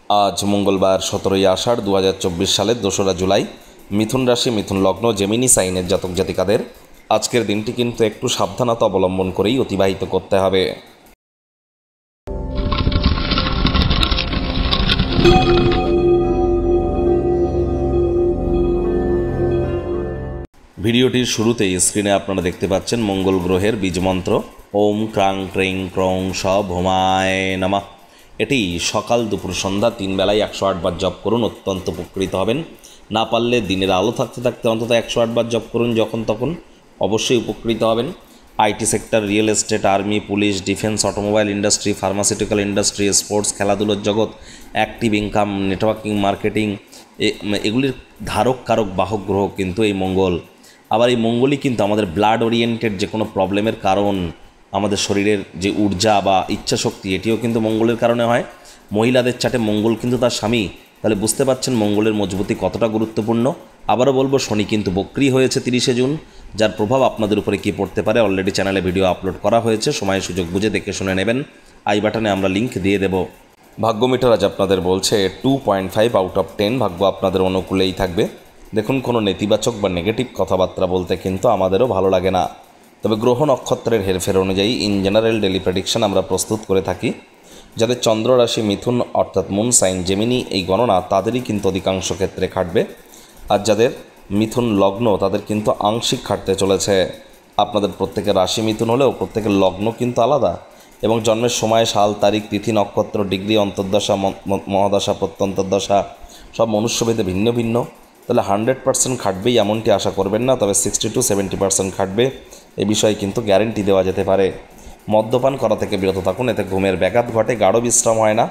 আজ মঙ্গলবার 17ই আষাঢ় 2024 সালের 2রা জুলাই। মিথুন রাশি, মিথুন লগ্ন, জেমিনি সাইনের জাতক জাতিকাদের আজকের দিনটি কিন্তু একটু সাবধানতা অবলম্বন করেই অতিবাহিত করতে হবে। ভিডিওটির শুরুতেই স্ক্রিনে আপনারা দেখতে পাচ্ছেন মঙ্গল গ্রহের বীজমন্ত্র ওম ক্রাং ক্রিং ক্রং স ভৌমায় নমঃ। এটি সকাল দুপুর সন্ধ্যা 3 বেলায় 108 বার জপ করুন, অত্যন্ত উপকৃত হবেন। না পারলে দিনের আলো থাকতে থাকতে অন্তত 108 বার জপ করুন, যখন তখন অবশ্যই উপকৃত হবেন। IT sector, real estate, army, police, defence, automobile industry, pharmaceutical industry, sports, খেলাধুলোর জগৎ, অ্যাক্টিভ ইনকাম, নেটওয়ার্কিং, মার্কেটিং, এগুলির ধারক কারক বাহক গ্রহ কিন্তু এই মঙ্গল। আবার এই মঙ্গলই কিন্তু আমাদের ব্লাড ওরিয়েন্টেড যে কোনো প্রবলেমের কারণ, আমাদের শরীরের যে ঊর্জা বা ইচ্ছাশক্তি, এটিও কিন্তু মঙ্গলের কারণে হয়। মহিলাদের চাটে মঙ্গল কিন্তু তার স্বামী, তাহলে বুঝতে পারছেন মঙ্গলের মজবুতি কতটা গুরুত্বপূর্ণ। আবারও বলবো, শনি কিন্তু বক্রি হয়েছে 30শে জুন, যার প্রভাব আপনাদের উপরে কী পড়তে পারে অলরেডি চ্যানেলে ভিডিও আপলোড করা হয়েছে, সময় সুযোগ বুঝে দেখে শুনে নেবেন। আই বাটনে আমরা লিঙ্ক দিয়ে দেব। ভাগ্য মিটার আজ আপনাদের বলছে 2.5 আউট অফ 10, ভাগ্য আপনাদের অনুকূলেই থাকবে। দেখুন, কোনো নেতিবাচক বা নেগেটিভ কথাবার্তা বলতে কিন্তু আমাদেরও ভালো লাগে না, তবে গ্রহ নক্ষত্রের হেরফের অনুযায়ী ইন জেনারেল ডেলি প্রেডিকশন আমরা প্রস্তুত করে থাকি। যাদের চন্দ্র রাশি মিথুন অর্থাৎ মুন সাইন জেমিনি, এই গণনা তাদেরই কিন্তু অধিকাংশ ক্ষেত্রে খাটবে। আর যাদের মিথুন লগ্ন তাদের কিন্তু আংশিক খাটতে চলেছে। আপনাদের প্রত্যেকের রাশি মিথুন হলেও প্রত্যেকের লগ্ন কিন্তু আলাদা, এবং জন্মের সময়, সাল, তারিখ, তিথি, নক্ষত্র, ডিগ্রি, অন্তর্দশা, মহাদশা, প্রত্যন্তর্দশা সব মনুষ্যভেদে ভিন্ন ভিন্ন। তাহলে 100% খাটবেই এমনটি আশা করবেন না, তবে 60 to 70% খাটবে, এ বিষয়ে কিন্তু গ্যারেন্টি দেওয়া যেতে পারে। মদ্যপান করা থেকে বিরত থাকুন, এতে ঘুমের ব্যাঘাত ঘটে, গাঢ় বিশ্রাম হয় না।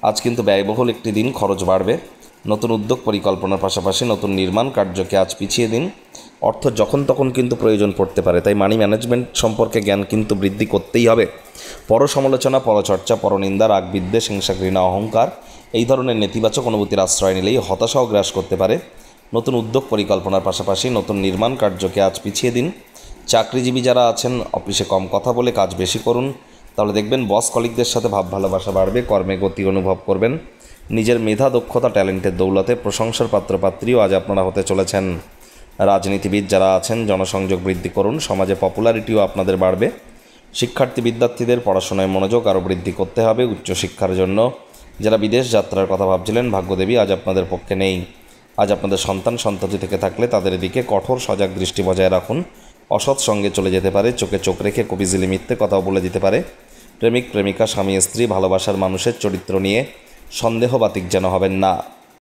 আজ কিন্তু ব্যয়বহুল একটি দিন, খরচ বাড়বে। নতুন উদ্যোগ পরিকল্পনার পাশাপাশি নতুন নির্মাণ কার্যকে আজ পিছিয়ে দিন। অর্থ যখন তখন কিন্তু প্রয়োজন পড়তে পারে, তাই মানি ম্যানেজমেন্ট সম্পর্কে জ্ঞান কিন্তু বৃদ্ধি করতেই হবে। পরসমালোচনা, পরচর্চা, পরনিন্দা, রাগ, বিদ্বেষ, হিংসা, ঘৃণা, অহংকার এই ধরনের নেতিবাচক অনুভূতির আশ্রয় নিলেই হতাশাও গ্রাস করতে পারে। নতুন উদ্যোগ পরিকল্পনার পাশাপাশি নতুন নির্মাণ কার্যকে আজ পিছিয়ে দিন। চাকরিজীবী যারা আছেন, অফিসে কম কথা বলে কাজ বেশি করুন, তাহলে দেখবেন বস কলিগদের সাথে ভাব ভালোবাসা বাড়বে, কর্মে গতি অনুভব করবেন। নিজের মেধা, দক্ষতা, ট্যালেন্টের দৌলতে প্রশংসার পাত্রপাত্রীও আজ আপনারা হতে চলেছেন। রাজনীতিবিদ যারা আছেন, জনসংযোগ বৃদ্ধি করুন, সমাজে পপুলারিটিও আপনাদের বাড়বে। শিক্ষার্থী বিদ্যার্থীদের পড়াশোনায় মনোযোগ আরও বৃদ্ধি করতে হবে উচ্চশিক্ষার জন্য। যারা বিদেশ যাত্রার কথা ভাবছিলেন, ভাগ্যদেবী আজ আপনাদের পক্ষে নেই। আজ আপনাদের সন্তান সন্ততি থেকে থাকলে তাদের দিকে কঠোর সজাগ দৃষ্টি বজায় রাখুন। অসৎ সঙ্গে চলে যেতে পারে, চোখে চোখ রেখে কবিজিলি মিথ্যে কথাও বলে দিতে পারে। প্রেমিক প্রেমিকা, স্বামী স্ত্রী, ভালোবাসার মানুষের চরিত্র নিয়ে সন্দেহবাতিক যেন হবেন না।